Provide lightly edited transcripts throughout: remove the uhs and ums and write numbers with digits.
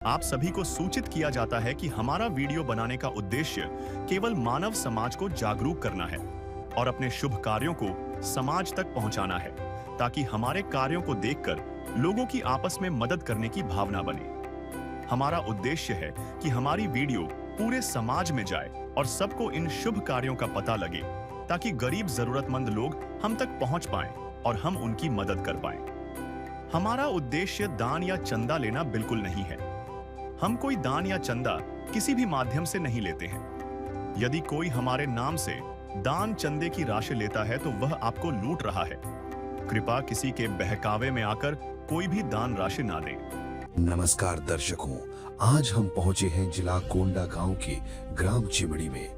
आप सभी को सूचित किया जाता है कि हमारा वीडियो बनाने का उद्देश्य केवल मानव समाज को जागरूक करना है और अपने शुभ कार्यों को समाज तक पहुंचाना है, ताकि हमारे कार्यों को देखकर लोगों की आपस में मदद करने की भावना बने। हमारा उद्देश्य है कि हमारी वीडियो पूरे समाज में जाए और सबको इन शुभ कार्यों का पता लगे, ताकि गरीब जरूरतमंद लोग हम तक पहुंच पाएं और हम उनकी मदद कर पाएं। हमारा उद्देश्य दान या चंदा लेना बिल्कुल नहीं है। हम कोई दान या चंदा किसी भी माध्यम से नहीं लेते हैं। यदि कोई हमारे नाम से दान चंदे की राशि लेता है तो वह आपको लूट रहा है। कृपया किसी के बहकावे में आकर कोई भी दान राशि ना दें। नमस्कार दर्शकों, आज हम पहुंचे हैं जिला कोंडा गांव के ग्राम चिमड़ी में,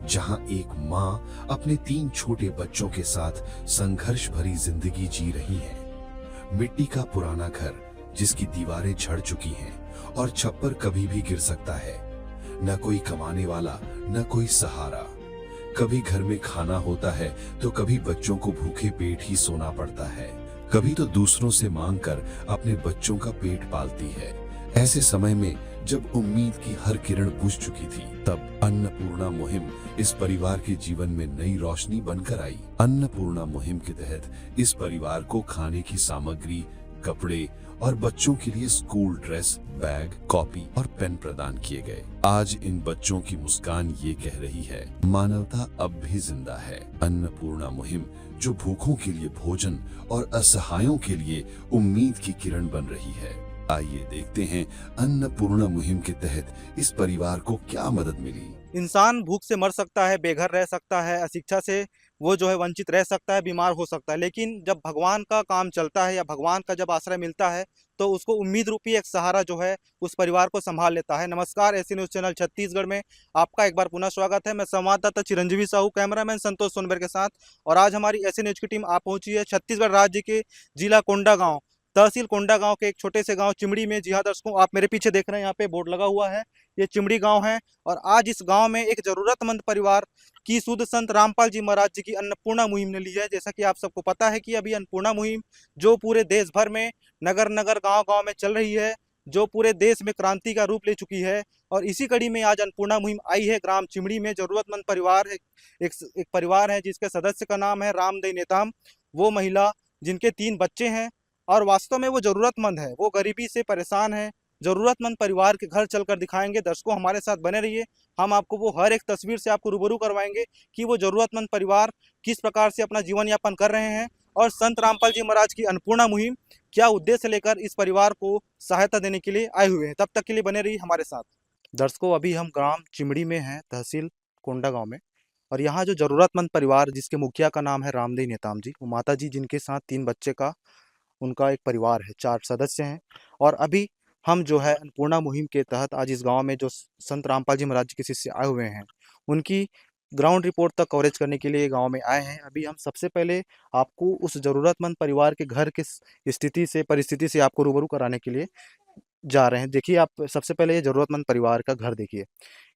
जहां एक मां अपने 3 छोटे बच्चों के साथ संघर्ष भरी जिंदगी जी रही है। मिट्टी का पुराना घर जिसकी दीवारें झड़ चुकी हैं और छप्पर कभी भी गिर सकता है। न कोई कमाने वाला, न कोई सहारा। कभी घर में खाना होता है तो कभी बच्चों को भूखे पेट ही सोना पड़ता है। कभी तो दूसरों से मांगकर अपने बच्चों का पेट पालती है। ऐसे समय में जब उम्मीद की हर किरण बुझ चुकी थी, तब अन्नपूर्णा मुहिम इस परिवार के जीवन में नई रोशनी बनकर आई। अन्नपूर्णा मुहिम के तहत इस परिवार को खाने की सामग्री, कपड़े और बच्चों के लिए स्कूल ड्रेस, बैग, कॉपी और पेन प्रदान किए गए। आज इन बच्चों की मुस्कान ये कह रही है, मानवता अब भी जिंदा है। अन्नपूर्णा मुहिम जो भूखों के लिए भोजन और असहायों के लिए उम्मीद की किरण बन रही है। आइए देखते हैं अन्नपूर्णा मुहिम के तहत इस परिवार को क्या मदद मिली। इंसान भूख से मर सकता है, बेघर रह सकता है, अशिक्षा से वो जो है वंचित रह सकता है, बीमार हो सकता है, लेकिन जब भगवान का काम चलता है या भगवान का जब आश्रय मिलता है तो उसको उम्मीद रूपी एक सहारा जो है उस परिवार को संभाल लेता है। नमस्कार, एसी न्यूज़ चैनल छत्तीसगढ़ में आपका एक बार पुनः स्वागत है। मैं संवाददाता चिरंजीवी साहू, कैमरामैन संतोष सोनबर के साथ, और आज हमारी एसी न्यूज़ की टीम आ पहुंची है छत्तीसगढ़ राज्य के जिला कोंडा गाँव, तहसील कोंडा गांव के एक छोटे से गांव चिमड़ी में। जी हाँ दर्शकों, आप मेरे पीछे देख रहे हैं, यहाँ पे बोर्ड लगा हुआ है, ये चिमड़ी गांव है। और आज इस गांव में एक जरूरतमंद परिवार की सुध संत रामपाल जी महाराज जी की अन्नपूर्णा मुहिम ने ली है। जैसा कि आप सबको पता है कि अभी अन्नपूर्णा मुहिम जो पूरे देश भर में नगर नगर गांव गांव में चल रही है, जो पूरे देश में क्रांति का रूप ले चुकी है, और इसी कड़ी में आज अन्नपूर्णा मुहिम आई है ग्राम चिमड़ी में। जरूरतमंद परिवार एक परिवार है जिसके सदस्य का नाम है रामदेव नेताम। वो महिला जिनके 3 बच्चे हैं और वास्तव में वो जरूरतमंद है, वो गरीबी से परेशान है। जरूरतमंद परिवार के घर चलकर दिखाएंगे। दर्शकों हमारे साथ बने रहिए, हम आपको वो हर एक तस्वीर से आपको रूबरू करवाएंगे कि वो जरूरतमंद परिवार किस प्रकार से अपना जीवन यापन कर रहे हैं और संत रामपाल जी महाराज की अन्नपूर्णा मुहिम क्या उद्देश्य लेकर इस परिवार को सहायता देने के लिए आए हुए हैं। तब तक के लिए बने रहिए हमारे साथ। दर्शकों, अभी हम ग्राम चिमड़ी में हैं, तहसील कोंडा गाँव में, और यहाँ जो जरूरतमंद परिवार जिसके मुखिया का नाम है रामदेव नेताम जी, वो माता जी जिनके साथ 3 बच्चे का उनका एक परिवार है, 4 सदस्य हैं। और अभी हम जो है अन्नपूर्णा मुहिम के तहत आज इस गांव में जो संत रामपाल जी महाराज के शिष्य आए हुए हैं, उनकी ग्राउंड रिपोर्ट तक कवरेज करने के लिए गांव में आए हैं। अभी हम सबसे पहले आपको उस जरूरतमंद परिवार के घर की स्थिति से, परिस्थिति से आपको रूबरू कराने के लिए जा रहे हैं। देखिए, आप सबसे पहले ये जरूरतमंद परिवार का घर देखिए।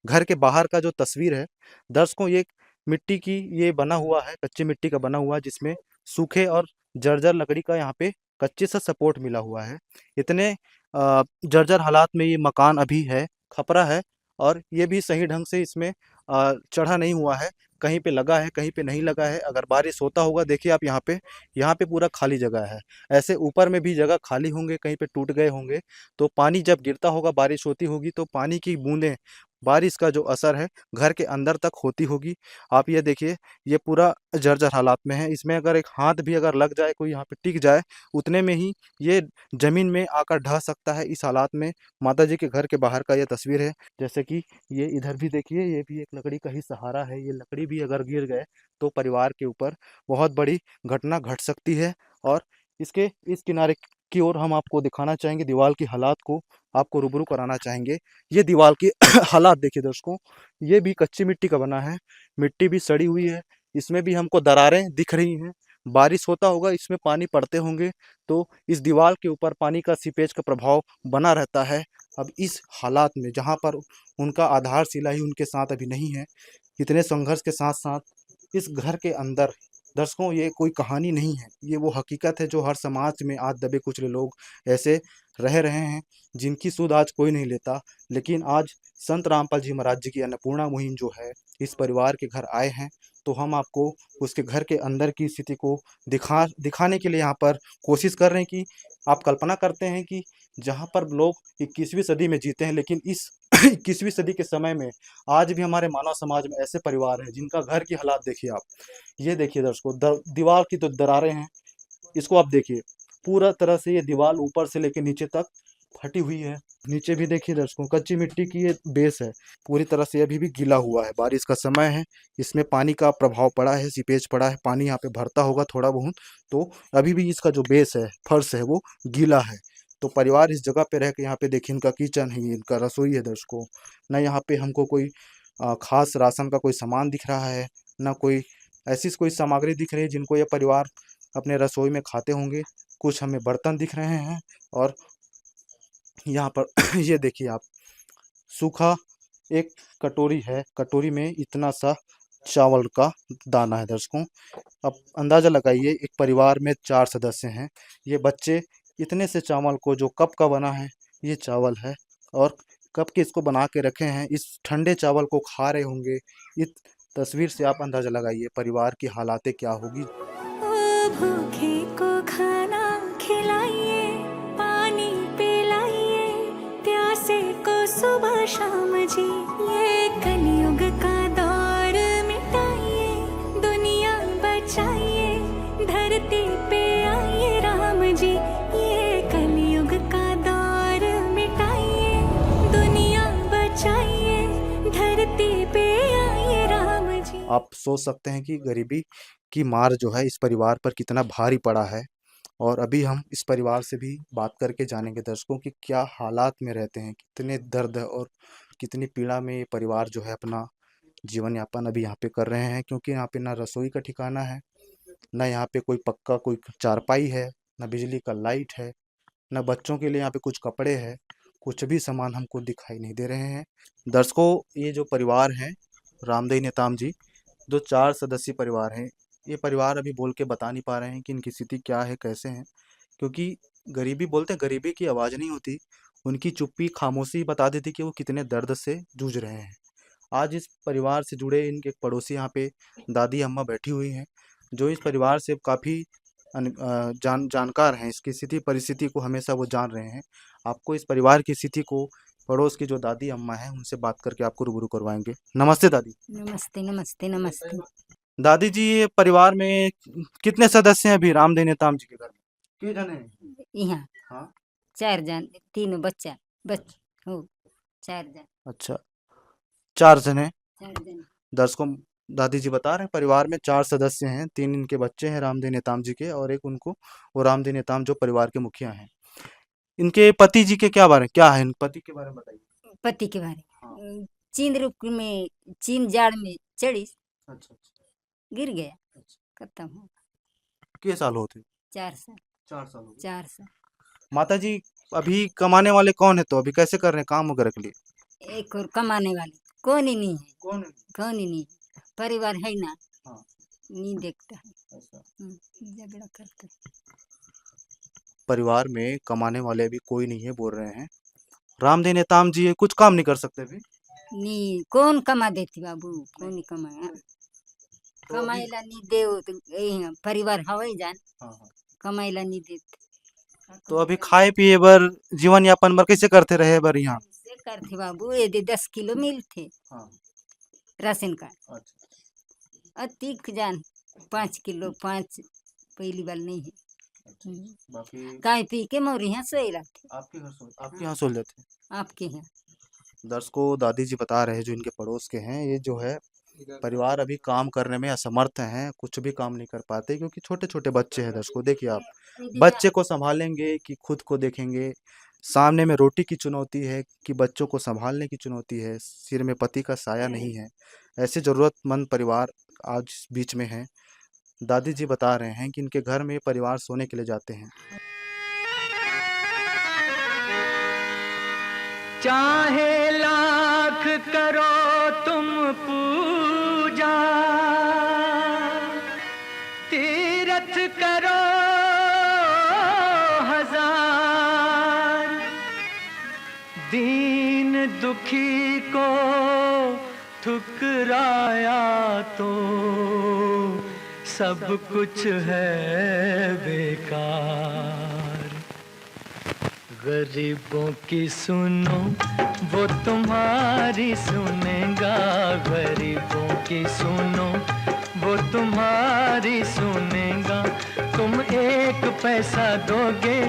घर के बाहर का जो तस्वीर है दर्शकों, ये मिट्टी की ये बना हुआ है, कच्ची मिट्टी का बना हुआ है, जिसमें सूखे और जर्जर लकड़ी का यहाँ पे कच्चे सा सपोर्ट मिला हुआ है। इतने जर्जर हालात में ये मकान अभी है, खपरा है, और ये भी सही ढंग से इसमें चढ़ा नहीं हुआ है। कहीं पे लगा है, कहीं पे नहीं लगा है। अगर बारिश होता होगा, देखिए आप यहाँ पे पूरा खाली जगह है। ऐसे ऊपर में भी जगह खाली होंगे, कहीं पे टूट गए होंगे। तो पानी जब गिरता होगा, बारिश होती होगी, तो पानी की बूंदें, बारिश का जो असर है घर के अंदर तक होती होगी। आप ये देखिए, ये पूरा जर्जर हालात में है। इसमें अगर एक हाथ भी अगर लग जाए, कोई यहाँ पे टिक जाए, उतने में ही ये जमीन में आकर ढह सकता है। इस हालात में माता जी के घर के बाहर का ये तस्वीर है। जैसे कि ये इधर भी देखिए, ये भी एक लकड़ी का ही सहारा है। ये लकड़ी भी अगर गिर गए तो परिवार के ऊपर बहुत बड़ी घटना घट सकती है। और इसके इस किनारे की ओर हम आपको दिखाना चाहेंगे, दीवार की हालात को आपको रूबरू कराना चाहेंगे। ये दीवार की हालात देखिए दर्शकों, ये भी कच्ची मिट्टी का बना है, मिट्टी भी सड़ी हुई है, इसमें भी हमको दरारें दिख रही हैं। बारिश होता होगा, इसमें पानी पड़ते होंगे, तो इस दीवार के ऊपर पानी का सीपेज का प्रभाव बना रहता है। अब इस हालात में जहाँ पर उनका आधारशिला ही उनके साथ अभी नहीं है, इतने संघर्ष के साथ साथ इस घर के अंदर दर्शकों, ये कोई कहानी नहीं है, ये वो हकीकत है जो हर समाज में आज दबे कुचले लोग ऐसे रह रहे हैं, जिनकी सुध आज कोई नहीं लेता। लेकिन आज संत रामपाल जी महाराज जी की अन्नपूर्णा मुहिम जो है, इस परिवार के घर आए हैं, तो हम आपको उसके घर के अंदर की स्थिति को दिखाने के लिए यहाँ पर कोशिश कर रहे हैं कि आप कल्पना करते हैं कि जहाँ पर लोग 21वीं सदी में जीते हैं, लेकिन इस 21वीं सदी के समय में आज भी हमारे मानव समाज में ऐसे परिवार हैं जिनका घर की हालात देखिए आप। ये देखिए दर्शकों, दीवार की तो दरारें हैं, इसको आप देखिए, पूरा तरह से ये दीवार ऊपर से लेकर नीचे तक फटी हुई है। नीचे भी देखिए दर्शकों, कच्ची मिट्टी की ये बेस है, पूरी तरह से अभी भी गीला हुआ है। बारिश का समय है, इसमें पानी का प्रभाव पड़ा है, सीपेज पड़ा है, पानी यहाँ पे भरता होगा थोड़ा बहुत, तो अभी भी इसका जो बेस है, फर्श है, वो गीला है। तो परिवार इस जगह पे रह के, यहाँ पे देखिए इनका किचन है, इनका रसोई है दर्शकों। ना यहाँ पे हमको कोई खास राशन का कोई सामान दिख रहा है, ना कोई ऐसी कोई सामग्री दिख रही है जिनको ये परिवार अपने रसोई में खाते होंगे। कुछ हमें बर्तन दिख रहे हैं, और यहाँ पर ये देखिए आप, सूखा एक कटोरी है, कटोरी में इतना सा चावल का दाना है दर्शकों। अब अंदाज़ा लगाइए, एक परिवार में 4 सदस्य हैं, ये बच्चे इतने से चावल को, जो कप का बना है ये चावल है, और कप के इसको बना के रखे हैं, इस ठंडे चावल को खा रहे होंगे। इस तस्वीर से आप अंदाज़ा लगाइए परिवार की हालातें क्या होगी। ओ भूखे को खाना खिलाइए, पानी पिलाइए, प्यासे को सुबह शाम जी, ये कलयुग का दौर मिटाइए, दुनिया बचाइए, धरती पे आइए राम जी, ये कलयुग का दौर मिटाइए, दुनिया बचाइए, धरती पे आइए राम जी। आप सोच सकते हैं कि गरीबी की मार जो है इस परिवार पर कितना भारी पड़ा है, और अभी हम इस परिवार से भी बात करके जानेंगे दर्शकों कि क्या हालात में रहते हैं, कितने दर्द और कितनी पीड़ा में ये परिवार जो है अपना जीवन यापन अभी यहाँ पे कर रहे हैं। क्योंकि यहाँ पे ना रसोई का ठिकाना है, ना यहाँ पे कोई पक्का कोई चारपाई है, ना बिजली का लाइट है, ना बच्चों के लिए यहाँ पे कुछ कपड़े हैं, कुछ भी सामान हमको दिखाई नहीं दे रहे हैं। दर्शकों, ये जो परिवार है रामदेव नेताम जी, जो 4 सदस्यीय परिवार है, ये परिवार अभी बोल के बता नहीं पा रहे हैं कि इनकी स्थिति क्या है, कैसे हैं। क्योंकि गरीबी बोलते हैं, गरीबी की आवाज़ नहीं होती, उनकी चुप्पी, खामोशी बता देती कि वो कितने दर्द से जूझ रहे हैं। आज इस परिवार से जुड़े इनके पड़ोसी यहाँ पे दादी अम्मा बैठी हुई हैं, जो इस परिवार से काफ़ी जानकार हैं, इसकी स्थिति परिस्थिति को हमेशा वो जान रहे हैं। आपको इस परिवार की स्थिति को पड़ोस की जो दादी अम्मा हैं उनसे बात करके आपको रूबरू करवाएंगे। नमस्ते दादी। नमस्ते नमस्ते नमस्ते। दादी जी, ये परिवार में कितने सदस्य हैं अभी रामदेव नेताम जी के घर में? कितने जने हैं? यहाँ हाँ, 4 जन, 3 बच्चा हो 4 जन। अच्छा, 4 जने। 4 जन। दर्शकों, दादी जी बता रहे हैं परिवार में 4 सदस्य हैं, 3 इनके बच्चे हैं रामदेव नेताम जी के, और एक उनको, वो रामदेव नेताम जो परिवार के मुखिया हैं। इनके पति जी के क्या है, इन पति के बारे में बताइए। पति के बारे हाँ। चीन रुक में, चीन जाड़ में चढ़ी, अच्छा अच्छा गिर गया, अच्छा। खत्म हो। कितने साल होते? 4 साल। 4 साल हो गए। 4 साल। माता जी, अभी कमाने वाले कौन है, तो अभी कैसे कर रहे हैं काम वगैरह के लिए? एक और कमाने वाले कौन ही नहीं है, कौन है? कौन ही नहीं है। परिवार है ना, हाँ। नहीं देखता है, ऐसा। झगड़ा करता है। परिवार में कमाने वाले अभी कोई नहीं है बोल रहे हैं। रामदेव नेताम जी ये कुछ काम नहीं कर सकते अभी? नहीं, कौन कमा देती बाबू, कौन ही कमाए। तो अभी- कमाइला नहीं दे तो परिवार हवाई जान, हाँ हाँ। कमाइला नहीं देते। तो अभी खाए पिए बर, जीवन यापन बर कैसे करते रहे बर यहाँ? से करते बाबू, ये 10 किलो मिलते हाँ। राशन कार्ड, अच्छा। अतिक जान 5 किलो, 5 पहली बार नहीं है। बाकी गाय पी के मोर यहाँ सोए लाते, आपके यहाँ सो लेते हैं। आपके यहाँ। दर्शकों, दादी जी बता रहे हैं जो इनके पड़ोस के हैं, ये जो है परिवार अभी काम करने में असमर्थ हैं, कुछ भी काम नहीं कर पाते क्योंकि छोटे छोटे बच्चे हैं। दर्शकों देखिए आप, बच्चे को संभालेंगे कि खुद को देखेंगे, सामने में रोटी की चुनौती है कि बच्चों को संभालने की चुनौती है, सिर में पति का साया नहीं है। ऐसे ज़रूरतमंद परिवार आज बीच में हैं। दादी जी बता रहे हैं कि इनके घर में परिवार सोने के लिए जाते हैं। चाहे लाख करो तुम पूजा, तीरथ करो हजार, इन दुखी को ठुकराया तो सब कुछ है बेकार। गरीबों की सुनो वो तुम्हारी सुनेगा, गरीबों की सुनो वो तुम्हारी सुनेगा। तुम 1 पैसा दोगे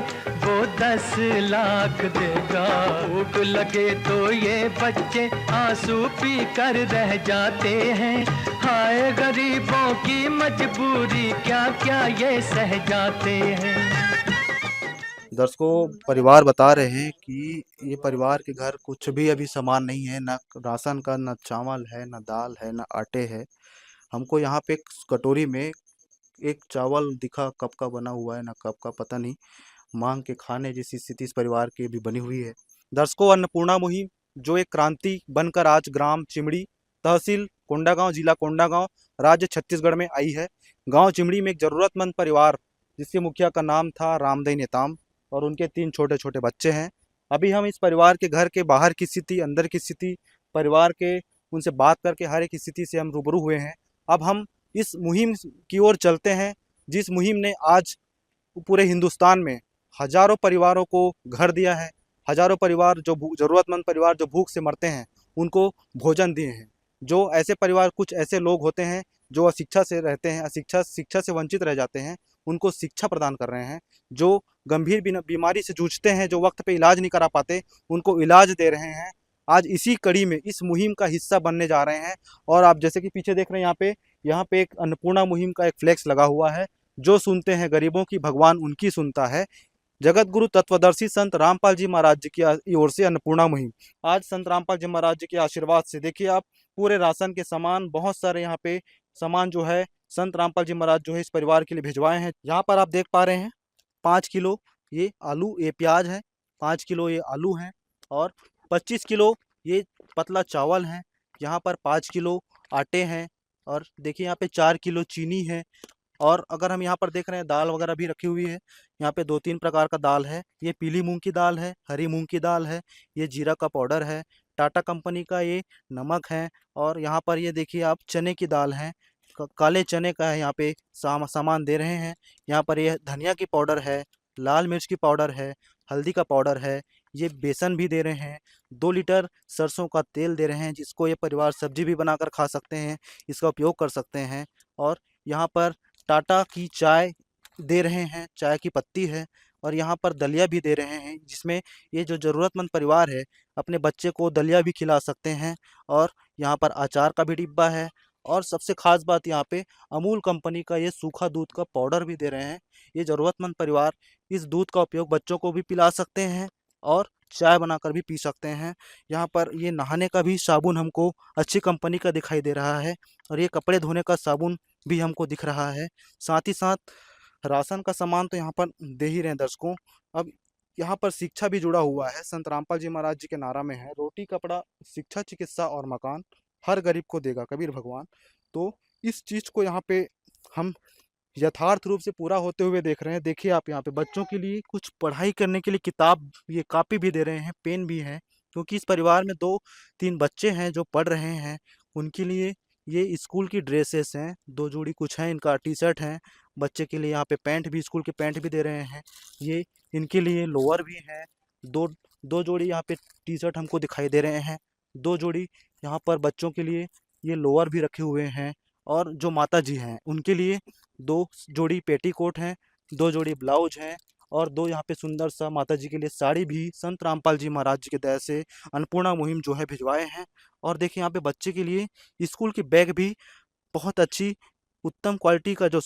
वो 10 लाख देगा। भूख लगे तो ये बच्चे आंसू पी कर रह जाते हैं। हाय गरीबों की मजबूरी क्या क्या ये सह जाते हैं। दर्शकों, परिवार बता रहे हैं कि ये परिवार के घर कुछ भी अभी सामान नहीं है, ना राशन का, ना चावल है, ना दाल है, ना आटे है। हमको यहाँ पे एक कटोरी में एक चावल दिखा, कब का बना हुआ है ना कब का पता नहीं। मांग के खाने जैसी स्थिति इस परिवार की भी बनी हुई है। दर्शकों, अन्नपूर्णा मुहिम जो एक क्रांति बनकर आज ग्राम चिमड़ी, तहसील कोंडागांव, जिला कोंडागांव, राज्य छत्तीसगढ़ में आई है। गांव चिमड़ी में एक जरूरतमंद परिवार जिसके मुखिया का नाम था रामदई नेताम और उनके 3 छोटे छोटे बच्चे हैं। अभी हम इस परिवार के घर के बाहर की स्थिति, अंदर की स्थिति, परिवार के उनसे बात करके हर एक स्थिति से हम रूबरू हुए हैं। अब हम इस मुहिम की ओर चलते हैं, जिस मुहिम ने आज पूरे हिंदुस्तान में हजारों परिवारों को घर दिया है। हजारों परिवार जो ज़रूरतमंद परिवार जो भूख से मरते हैं उनको भोजन दिए हैं। जो ऐसे परिवार, कुछ ऐसे लोग होते हैं जो अशिक्षा से रहते हैं, शिक्षा से वंचित रह जाते हैं, उनको शिक्षा प्रदान कर रहे हैं। जो गंभीर बीमारी से जूझते हैं, जो वक्त पे इलाज नहीं करा पाते, उनको इलाज दे रहे हैं। आज इसी कड़ी में इस मुहिम का हिस्सा बनने जा रहे हैं। और आप जैसे कि पीछे देख रहे हैं, यहाँ पे एक अन्नपूर्णा मुहिम का एक फ्लेक्स लगा हुआ है। जो सुनते हैं गरीबों की, भगवान उनकी सुनता है। जगत गुरु तत्वदर्शी संत रामपाल जी महाराज जी की ओर से अन्नपूर्णा मुहिम। आज संत रामपाल जी महाराज जी के आशीर्वाद से देखिए आप, पूरे राशन के सामान, बहुत सारे यहाँ पे सामान जो है संत रामपाल जी महाराज जो है इस परिवार के लिए भिजवाए हैं। यहाँ पर आप देख पा रहे हैं 5 किलो ये आलू, ये प्याज है, 5 किलो ये आलू हैं और 25 किलो ये पतला चावल है। यहाँ पर 5 किलो आटे हैं और देखिए यहाँ पे 4 किलो चीनी है। और अगर हम यहाँ पर देख रहे हैं, दाल वगैरह भी रखी हुई है। यहाँ पे 2-3 प्रकार का दाल है। ये पीली मूंग की दाल है, हरी मूंग की दाल है, ये जीरा का पाउडर है, टाटा कंपनी का ये नमक है। और यहाँ पर ये देखिए आप, चने की दाल है, काले चने का है, यहाँ पे सामान दे रहे हैं। यहाँ पर ये धनिया की पाउडर है, लाल मिर्च की पाउडर है, हल्दी का पाउडर है, ये बेसन भी दे रहे हैं, 2 लीटर सरसों का तेल दे रहे हैं, जिसको ये परिवार सब्जी भी बनाकर खा सकते हैं, इसका उपयोग कर सकते हैं। और यहाँ पर टाटा की चाय दे रहे हैं, चाय की पत्ती है। और यहाँ पर दलिया भी दे रहे हैं, जिसमें ये जो ज़रूरतमंद परिवार है अपने बच्चे को दलिया भी खिला सकते हैं। और यहाँ पर अचार का भी डिब्बा है। और सबसे ख़ास बात, यहाँ पे अमूल कंपनी का ये सूखा दूध का पाउडर भी दे रहे हैं। ये ज़रूरतमंद परिवार इस दूध का उपयोग बच्चों को भी पिला सकते हैं और चाय बनाकर भी पी सकते हैं। यहाँ पर ये नहाने का भी साबुन हमको अच्छी कंपनी का दिखाई दे रहा है और ये कपड़े धोने का साबुन भी हमको दिख रहा है। साथ ही साथ राशन का सामान तो यहाँ पर दे ही रहे हैं दर्शकों। अब यहाँ पर शिक्षा भी जुड़ा हुआ है। संत रामपाल जी महाराज जी के नारा में है, रोटी कपड़ा शिक्षा चिकित्सा और मकान हर गरीब को देगा कबीर भगवान। तो इस चीज़ को यहाँ पे हम यथार्थ रूप से पूरा होते हुए देख रहे हैं। देखिए आप, यहाँ पे बच्चों के लिए कुछ पढ़ाई करने के लिए किताब, ये कापी भी दे रहे हैं, पेन भी है, क्योंकि इस परिवार में 2-3 बच्चे हैं जो पढ़ रहे हैं। उनके लिए ये स्कूल की ड्रेसेस हैं, 2 जोड़ी कुछ हैं, इनका टी-शर्ट है। बच्चे के लिए यहाँ पे पैंट भी, स्कूल के पैंट भी दे रहे हैं। ये इनके लिए लोअर भी हैं। दो जोड़ी यहाँ पे टी-शर्ट हमको दिखाई दे रहे हैं। 2 जोड़ी यहाँ पर बच्चों के लिए ये लोअर भी रखे हुए हैं। और जो माता जी हैं उनके लिए 2 जोड़ी पेटीकोट हैं, 2 जोड़ी ब्लाउज हैं और 2 यहाँ पे सुंदर सा माता जी के लिए साड़ी भी संत रामपाल जी महाराज जी के दया से अन्नपूर्णा मुहिम जो है भिजवाए हैं। और देखिए यहाँ पे बच्चे के लिए स्कूल की बैग भी बहुत अच्छी, उत्तम क्वालिटी का जो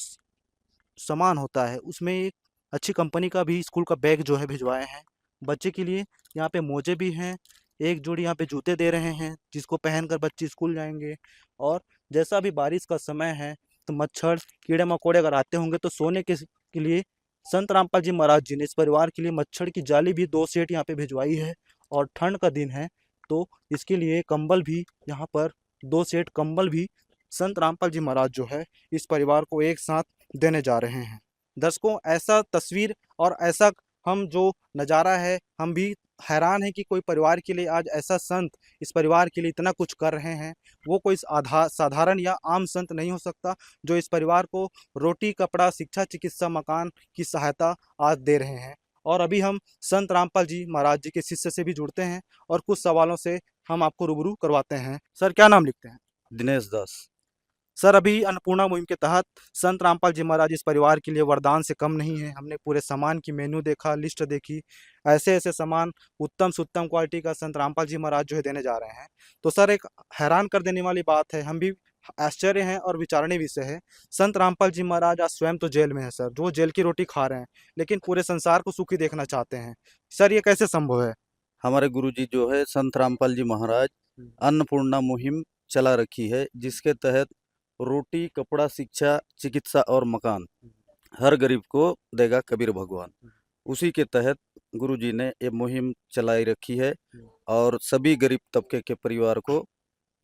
सामान होता है उसमें एक अच्छी कंपनी का भी स्कूल का बैग जो है भिजवाए हैं। बच्चे के लिए यहाँ पे मोजे भी हैं, 1 जोड़ी यहाँ पे जूते दे रहे हैं, जिसको पहनकर बच्चे स्कूल जाएंगे। और जैसा अभी बारिश का समय है तो मच्छर कीड़े मकोड़े अगर आते होंगे तो सोने के लिए संत रामपाल जी महाराज जी ने इस परिवार के लिए मच्छर की जाली भी 2 सेट यहाँ पे भिजवाई है। और ठंड का दिन है तो इसके लिए कंबल भी, यहाँ पर 2 सेट कंबल भी संत रामपाल जी महाराज जो है इस परिवार को एक साथ देने जा रहे हैं। दर्शकों, ऐसा तस्वीर और ऐसा हम जो नज़ारा है हम भी हैरान है कि कोई परिवार के लिए आज ऐसा संत इस परिवार के लिए इतना कुछ कर रहे हैं। वो कोई साधारण या आम संत नहीं हो सकता जो इस परिवार को रोटी, कपड़ा, शिक्षा, चिकित्सा, मकान की सहायता आज दे रहे हैं। और अभी हम संत रामपाल जी महाराज जी के शिष्य से भी जुड़ते हैं और कुछ सवालों से हम आपको रूबरू करवाते हैं। सर, क्या नाम लिखते हैं? दिनेश दास। सर, अभी अन्नपूर्णा मुहिम के तहत संत रामपाल जी महाराज इस परिवार के लिए वरदान से कम नहीं है। हमने पूरे सामान की मेन्यू देखा, लिस्ट देखी, ऐसे ऐसे सामान उत्तम से उत्तम क्वालिटी का संत रामपाल जी महाराज जो है देने जा रहे हैं। तो सर, एक हैरान कर देने वाली बात है, हम भी आश्चर्य हैं और विचारणीय विषय है। संत रामपाल जी महाराज आज स्वयं तो जेल में है सर, जो जेल की रोटी खा रहे हैं, लेकिन पूरे संसार को सुखी देखना चाहते हैं। सर, ये कैसे संभव है? हमारे गुरुजी जो है संत रामपाल जी महाराज अन्नपूर्णा मुहिम चला रखी है, जिसके तहत रोटी, कपड़ा, शिक्षा, चिकित्सा और मकान हर गरीब को देगा कबीर भगवान। उसी के तहत गुरुजी ने ये मुहिम चलाई रखी है और सभी गरीब तबके के परिवार को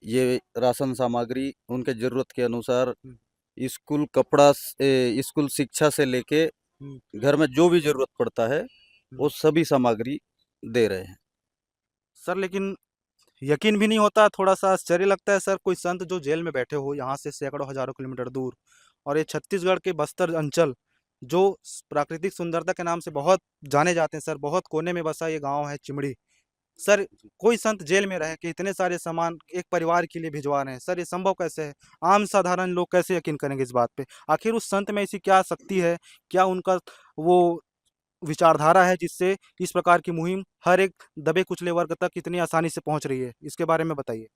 ये राशन सामग्री उनके जरूरत के अनुसार स्कूल कपड़ा स्कूल शिक्षा से लेके घर में जो भी जरूरत पड़ता है वो सभी सामग्री दे रहे हैं। सर, लेकिन यकीन भी नहीं होता, थोड़ा-सा आश्चर्य लगता है सर, कोई संत जो जेल में बैठे हो, यहाँ से सैकड़ों हज़ारों किलोमीटर दूर, और ये छत्तीसगढ़ के बस्तर अंचल, जो प्राकृतिक सुंदरता के नाम से बहुत जाने जाते हैं सर, बहुत कोने में बसा ये गाँव है चिमड़ी। सर, कोई संत जेल में रह के इतने सारे सामान एक परिवार के लिए भिजवा रहे हैं। सर, ये संभव कैसे है? आम साधारण लोग कैसे यकीन करेंगे इस बात पे? आखिर उस संत में ऐसी क्या शक्ति है? क्या उनका वो विचारधारा है जिससे इस प्रकार की मुहिम हर एक दबे कुचले वर्ग तक इतनी आसानी से पहुंच रही है? इसके बारे में बताइए।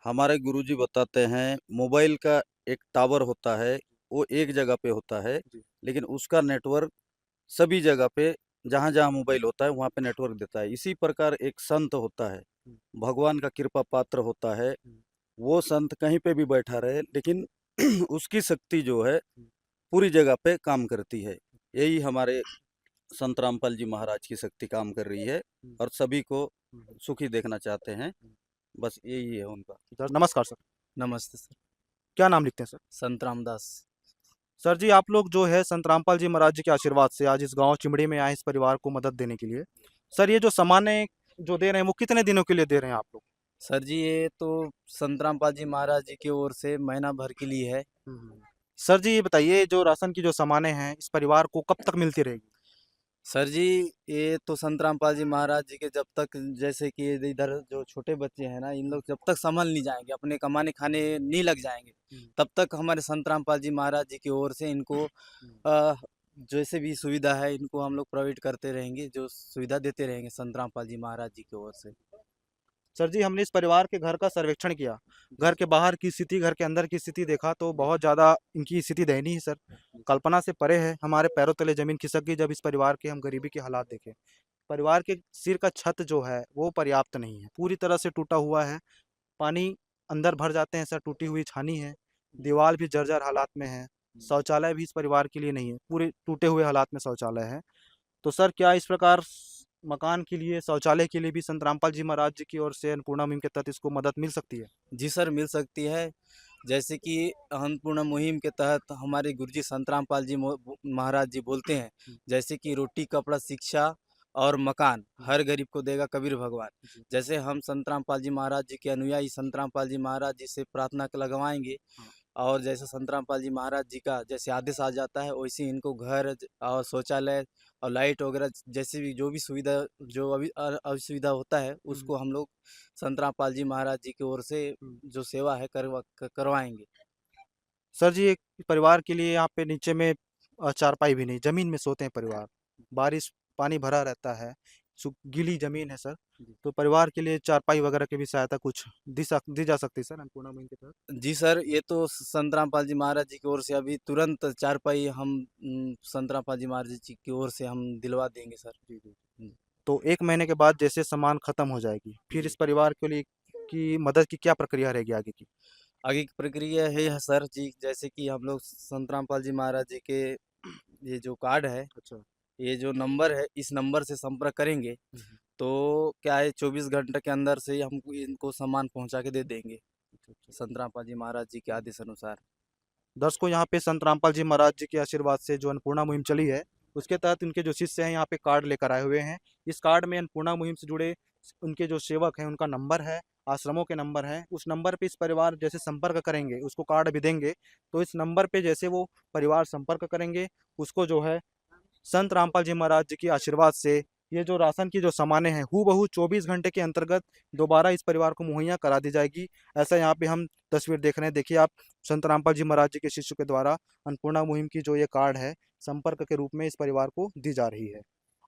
हमारे गुरुजी बताते हैं मोबाइल का एक टावर होता है, वो एक जगह पे होता है, जी। लेकिन उसका नेटवर्क सभी जगह पे जहाँ जहाँ मोबाइल होता है वहाँ पे नेटवर्क देता है। इसी प्रकार एक संत होता है, भगवान का कृपा पात्र होता है। वो संत कहीं पे भी बैठा रहे, लेकिन उसकी शक्ति जो है पूरी जगह पे काम करती है। यही हमारे संत रामपाल जी महाराज की शक्ति काम कर रही है और सभी को सुखी देखना चाहते हैं। बस यही है उनका। सर, नमस्कार सर। नमस्ते सर। क्या नाम लिखते हैं सर? संत रामदास। सर जी, आप लोग जो है संत रामपाल जी महाराज जी के आशीर्वाद से आज इस गाँव चिमड़ी में आए इस परिवार को मदद देने के लिए। सर, ये जो सामान्य जो दे रहे हैं वो कितने दिनों के लिए दे रहे हैं आप लोग? सर जी, ये तो संत रामपाल जी महाराज जी की ओर से महीना भर के लिए है। सर जी, ये बताइए, जो राशन की जो सामानें हैं इस परिवार को कब तक मिलती रहेगी? सर जी, ये तो संत रामपाल जी महाराज जी के जब तक, जैसे कि ये इधर जो छोटे बच्चे हैं ना, इन लोग जब तक संभल नहीं जाएंगे, अपने कमाने खाने नहीं लग जाएंगे, तब तक हमारे संत रामपाल जी महाराज जी की ओर से इनको जैसे भी सुविधा है इनको हम लोग प्रोवाइड करते रहेंगे, जो सुविधा देते रहेंगे संत रामपाल जी महाराज जी की ओर से। सर जी, हमने इस परिवार के घर का सर्वेक्षण किया। घर के बाहर की स्थिति, घर के अंदर की स्थिति देखा तो बहुत ज़्यादा इनकी स्थिति दयनीय है सर। कल्पना से परे है। हमारे पैरों तले ज़मीन खिसक गई जब इस परिवार के हम गरीबी के हालात देखे। परिवार के सिर का छत जो है वो पर्याप्त नहीं है, पूरी तरह से टूटा हुआ है। पानी अंदर भर जाते हैं सर, टूटी हुई छानी है। दीवार भी जर्जर हालात में है। शौचालय भी इस परिवार के लिए नहीं है, पूरे टूटे हुए हालात में शौचालय है। तो सर, क्या इस प्रकार मकान के लिए, शौचालय के लिए भी संत रामपाल जी महाराज जी की ओर से अन्नपूर्णा मुहिम के तहत इसको मदद मिल सकती है? जी सर, मिल सकती है। जैसे कि अन्नपूर्णा मुहिम के तहत हमारे गुरुजी संत रामपाल जी महाराज जी बोलते हैं, जैसे कि रोटी, कपड़ा, शिक्षा और मकान हर गरीब को देगा कबीर भगवान। जैसे हम संत रामपाल जी महाराज जी के अनुयायी संत रामपाल जी महाराज जी से प्रार्थना लगवाएंगे, और जैसे संत रामपाल जी महाराज जी का जैसे आदेश आ जाता है, वैसे इनको घर और शौचालय और लाइट वगैरह जैसे भी जो भी सुविधा, जो अभी असुविधा होता है, उसको हम लोग संत रामपाल जी महाराज जी की ओर से जो सेवा है करवाएंगे। सर जी, एक परिवार के लिए यहाँ पे नीचे में चारपाई भी नहीं, ज़मीन में सोते हैं परिवार। बारिश, पानी भरा रहता है, गीली ज़मीन है सर। तो परिवार के लिए चारपाई वगैरह की भी सहायता कुछ दी जा सकती है सर अन्नपूर्णा मुहिम के तहत? जी सर, ये तो संत रामपाल जी महाराज जी की ओर से अभी तुरंत चारपाई हम संत रामपाल जी महाराज जी की ओर से हम दिलवा देंगे सर। जी। तो 1 महीने के बाद जैसे सामान खत्म हो जाएगी, फिर इस परिवार के लिए की मदद की क्या प्रक्रिया रहेगी आगे की? आगे की प्रक्रिया है सर जी, जैसे कि हम लोग संत रामपाल जी महाराज जी के ये जो कार्ड है, अच्छा। ये जो नंबर है, इस नंबर से संपर्क करेंगे तो क्या है, 24 घंटे के अंदर से ही हम इनको सामान पहुंचा के दे देंगे संत रामपाल जी महाराज जी के आदेश अनुसार। दर्शकों, यहाँ पे संत रामपाल जी महाराज जी के आशीर्वाद से जो अन्नपूर्णा मुहिम चली है, उसके तहत उनके जो शिष्य हैं यहाँ पे कार्ड लेकर आए हुए हैं। इस कार्ड में अन्नपूर्णा मुहिम से जुड़े उनके जो सेवक हैं उनका नंबर है, आश्रमों के नंबर हैं। उस नंबर पे इस परिवार जैसे संपर्क करेंगे, उसको कार्ड भी देंगे, तो इस नंबर पे जैसे वो परिवार संपर्क करेंगे, उसको जो है संत रामपाल जी महाराज जी के आशीर्वाद से ये जो राशन की जो सामानें हैं हूबहू 24 घंटे के अंतर्गत दोबारा इस परिवार को मुहैया करा दी जाएगी। ऐसा यहाँ पे हम तस्वीर देख रहे हैं। देखिए आप, संत रामपाल जी महाराज जी के शिष्य के द्वारा अन्नपूर्णा मुहिम की जो ये कार्ड है संपर्क के रूप में इस परिवार को दी जा रही है।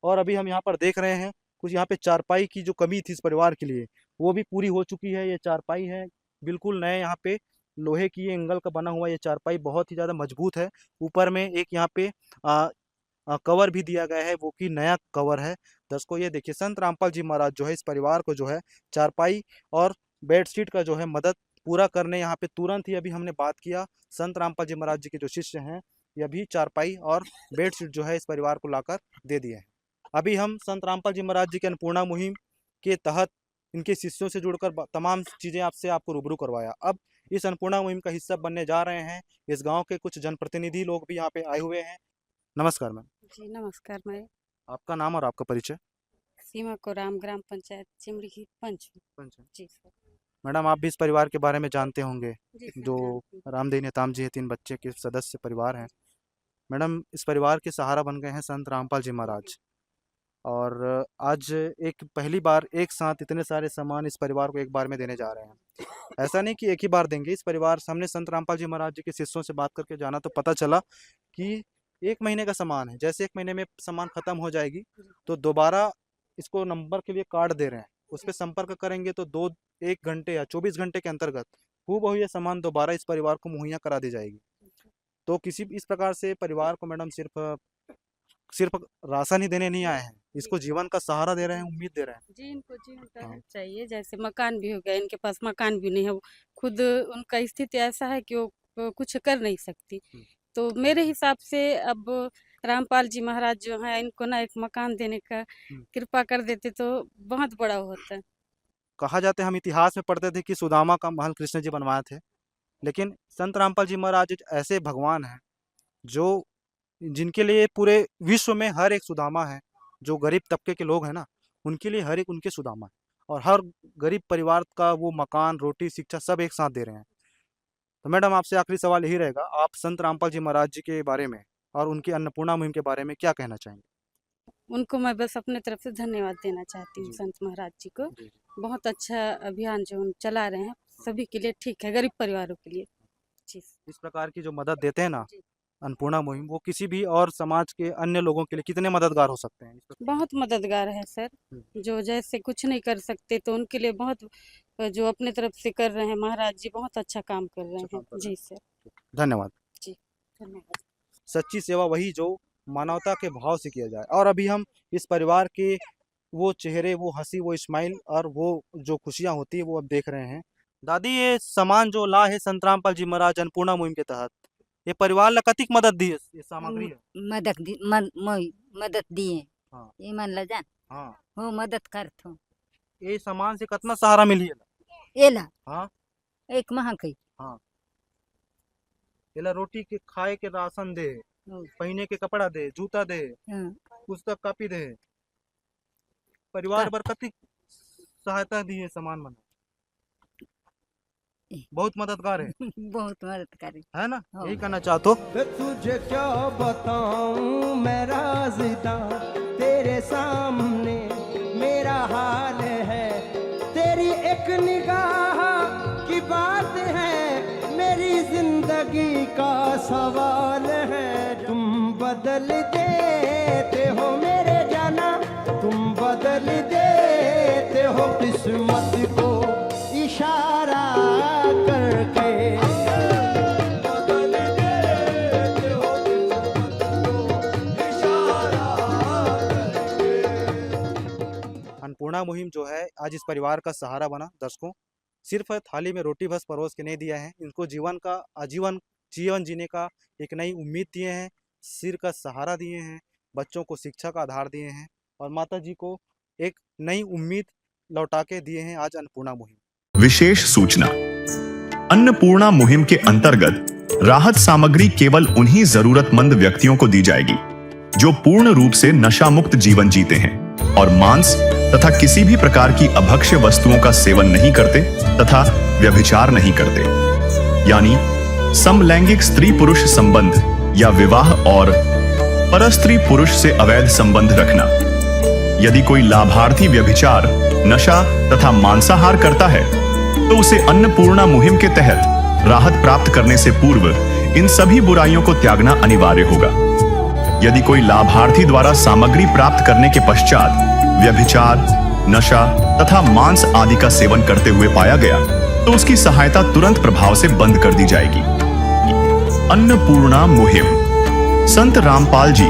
और अभी हम यहाँ पर देख रहे हैं कुछ यहाँ पे चारपाई की जो कमी थी इस परिवार के लिए वो भी पूरी हो चुकी है। ये चारपाई है बिल्कुल नए, यहाँ पे लोहे की ये एंगल का बना हुआ ये चारपाई बहुत ही ज़्यादा मजबूत है। ऊपर में एक यहाँ पे कवर भी दिया गया है, वो कि नया कवर है। दर्शकों ये देखिए, संत रामपाल जी महाराज जो है इस परिवार को जो है चारपाई और बेडशीट का जो है मदद पूरा करने यहाँ पे तुरंत ही, अभी हमने बात किया संत रामपाल जी महाराज जी के जो शिष्य हैं ये भी चारपाई और बेडशीट जो है इस परिवार को लाकर दे दिए हैं। अभी हम संत रामपाल जी महाराज जी के अन्नपूर्णा मुहिम के तहत इनके शिष्यों से जुड़कर तमाम चीज़ें आपको रूबरू करवाया। अब इस अन्नपूर्णा मुहिम का हिस्सा बनने जा रहे हैं इस गाँव के कुछ जनप्रतिनिधि लोग भी यहाँ पे आए हुए हैं। नमस्कार मैम। जी नमस्कार। मैं आपका नाम और आपका परिचय? सीमा कोराम, ग्राम पंचायत चिमड़ी की पंच हूँ। जी सर। मैडम आप भी इस परिवार के बारे में जानते होंगे, जी सर, जो जानती हूँ। रामदेव नेताम जी है, 3 बच्चे के सदस्य परिवार हैं। मैडम इस परिवार के सहारा बन गए हैं संत रामपाल जी महाराज, और आज एक पहली बार एक साथ इतने सारे सामान इस परिवार को एक बार में देने जा रहे हैं। ऐसा नहीं कि एक ही बार देंगे। इस परिवार सामने संत रामपाल जी महाराज जी के शिष्यों से बात करके जाना तो पता चला कि 1 महीने का सामान है। जैसे 1 महीने में सामान खत्म हो जाएगी तो दोबारा इसको नंबर के लिए कार्ड दे रहे हैं, उस पर संपर्क करेंगे तो 1 घंटे या 24 घंटे के अंतर्गत हूबहू ये सामान दोबारा इस परिवार को मुहैया करा दी जाएगी। तो किसी इस प्रकार से परिवार को मैडम सिर्फ राशन ही देने नहीं आए हैं, इसको जीवन का सहारा दे रहे हैं, उम्मीद दे रहे हैं। जी इनको जीवन का हेल्प चाहिए। जैसे मकान भी हो गया, इनके पास मकान भी नहीं है, खुद उनका स्थिति ऐसा है कि वो कुछ कर नहीं सकती। तो मेरे हिसाब से अब रामपाल जी महाराज जो है इनको ना एक मकान देने का कृपा कर देते तो बहुत बड़ा होता है। कहा जाता है, हम इतिहास में पढ़ते थे कि सुदामा का महल कृष्ण जी बनवाए थे, लेकिन संत रामपाल जी महाराज ऐसे भगवान हैं जो जिनके लिए पूरे विश्व में हर एक सुदामा है। जो गरीब तबके के लोग हैं ना, उनके लिए हर एक उनके सुदामा है, और हर गरीब परिवार का वो मकान, रोटी, शिक्षा सब एक साथ दे रहे हैं। तो मैडम आपसे आखिरी सवाल यही रहेगा, आप संत रामपाल जी महाराज जी के बारे में और उनकी अन्नपूर्णा मुहिम के बारे में क्या कहना चाहेंगे? उनको मैं बस अपने तरफ से धन्यवाद देना चाहती हूँ, संत महाराज जी को। बहुत अच्छा अभियान जो हम चला रहे हैं सभी के लिए ठीक है, गरीब परिवारों के लिए। जी इस प्रकार की जो मदद देते हैं ना अन्नपूर्णा मुहिम, वो किसी भी और समाज के अन्य लोगों के लिए कितने मददगार हो सकते हैं? बहुत मददगार है सर। जो जैसे कुछ नहीं कर सकते तो उनके लिए बहुत, जो अपने तरफ से कर रहे हैं महाराज जी, बहुत अच्छा काम कर रहे हैं। जी सर, धन्यवाद। जी धन्यवाद। सच्ची सेवा वही जो मानवता के भाव से किया जाए। और अभी हम इस परिवार के वो चेहरे, वो हंसी, वो स्माइल और वो जो खुशियां होती है वो अब देख रहे हैं। दादी ये सामान जो ला है संत रामपाल जी महाराज अन्नपूर्णा मुहिम के तहत, ये परिवार ला कतिक मदद दी है? ये सामग्री है मदद दिए। हाँ। ये मन ला जान हाँ, हो मदद करथो। ये सामान से कितना सहारा मिली है? एला हाँ, 1 माह कई एला रोटी के खाए के राशन दे, पहने के कपड़ा दे, जूता दे, पुस्तक कॉपी दे, परिवार पर कति सहायता दी है सामान बना, बहुत मददगार है। बहुत मददगार है ना? हाँ। यही कहना चाहते हो? तुझे क्या बताऊं मैं राज़दा, तेरे सामने मेरा हाल है। तेरी एक निगाह की बात है, मेरी जिंदगी का सवाल है। तुम बदल देते हो मेरे जाना, तुम बदल देते हो किस्मत को इशारा करके। अन्नपूर्णा मुहिम जो है आज इस परिवार का सहारा बना। दर्शकों, सिर्फ थाली में रोटी बस परोस के नहीं दिया है, इनको आजीवन जीवन जीने का एक नई उम्मीद दिए हैं, सिर का सहारा दिए हैं, बच्चों को शिक्षा का आधार दिए हैं, और माता जी को एक नई उम्मीद लौटा के दिए हैं आज अन्नपूर्णा मुहिम। विशेष सूचना, अन्नपूर्णा मुहिम के अंतर्गत राहत सामग्री केवल उन्हीं जरूरतमंद व्यक्तियों को दी जाएगी जो पूर्ण रूप से नशा मुक्त जीवन जीते हैं और मांस तथा किसी भी प्रकार की अभक्ष्य वस्तुओं का सेवन नहीं करते तथा व्यभिचार नहीं करते, यानी समलैंगिक स्त्री पुरुष संबंध या विवाह और परस्त्री पुरुष से अवैध संबंध रखना। यदि कोई लाभार्थी व्यभिचार, नशा तथा मांसाहार करता है तो उसे अन्नपूर्णा मुहिम के तहत राहत प्राप्त करने से पूर्व इन सभी बुराइयों को त्यागना अनिवार्य होगा। यदि कोई लाभार्थी द्वारा सामग्री प्राप्त करने के पश्चात व्यभिचार, नशा तथा मांस आदि का सेवन करते हुए पाया गया तो उसकी सहायता तुरंत प्रभाव से बंद कर दी जाएगी। अन्नपूर्णा मुहिम। संत रामपाल जी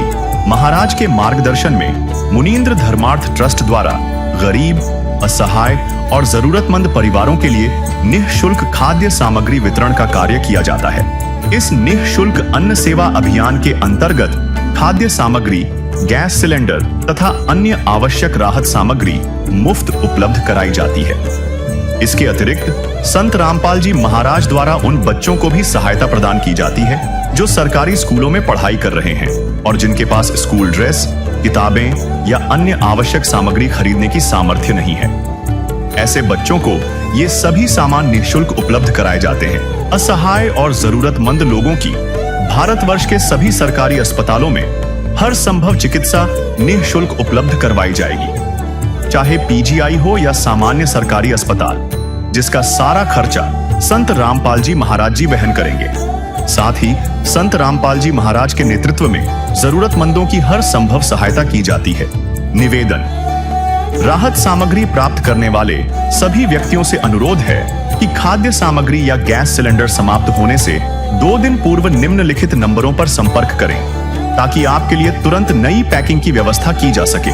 महाराज के मार्गदर्शन में मुनींद्र धर्मार्थ ट्रस्ट द्वारा गरीब, असहाय और जरूरतमंद परिवारों के लिए निःशुल्क खाद्य सामग्री वितरण का कार्य किया जाता है। इस निःशुल्क अन्न सेवा अभियान के अंतर्गत खाद्य सामग्री, गैस सिलेंडर तथा अन्य आवश्यक राहत सामग्री मुफ्त उपलब्ध कराई जाती है। इसके अतिरिक्त संत रामपाल जी महाराज द्वारा उन बच्चों को भी सहायता प्रदान की जाती है जो सरकारी स्कूलों में पढ़ाई कर रहे हैं और जिनके पास स्कूल ड्रेस, किताबें या अन्य आवश्यक सामग्री खरीदने की सामर्थ्य नहीं है। ऐसे बच्चों को ये सभी सामान निःशुल्क उपलब्ध कराए जाते हैं। असहाय और जरूरतमंद लोगों की भारतवर्ष के सभी सरकारी अस्पतालों में हर संभव चिकित्सा निःशुल्क उपलब्ध करवाई जाएगी, चाहे पीजीआई हो या सामान्य सरकारी अस्पताल, जिसका सारा खर्चा संत रामपाल जी महाराज जी वहन करेंगे। साथ ही संत रामपाल जी महाराज के नेतृत्व में जरूरतमंदों की हर संभव सहायता की जाती है। निवेदन। राहत सामग्री प्राप्त करने वाले सभी व्यक्तियों से अनुरोध है कि खाद्य सामग्री या गैस सिलेंडर समाप्त होने से 2 दिन पूर्व निम्नलिखित नंबरों पर संपर्क करें ताकि आपके लिए तुरंत नई पैकिंग की व्यवस्था की जा सके।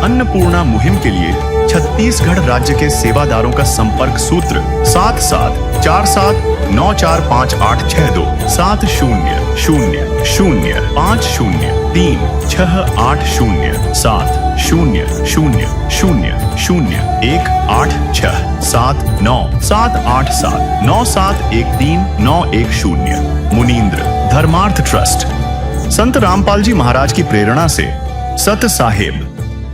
अन्नपूर्णा मुहिम के लिए छत्तीसगढ़ राज्य के सेवादारों का संपर्क सूत्र 7747945862 70001867907867978713 मुनींद्र धर्मार्थ ट्रस्ट। संत रामपाल जी महाराज की प्रेरणा से सत साहेब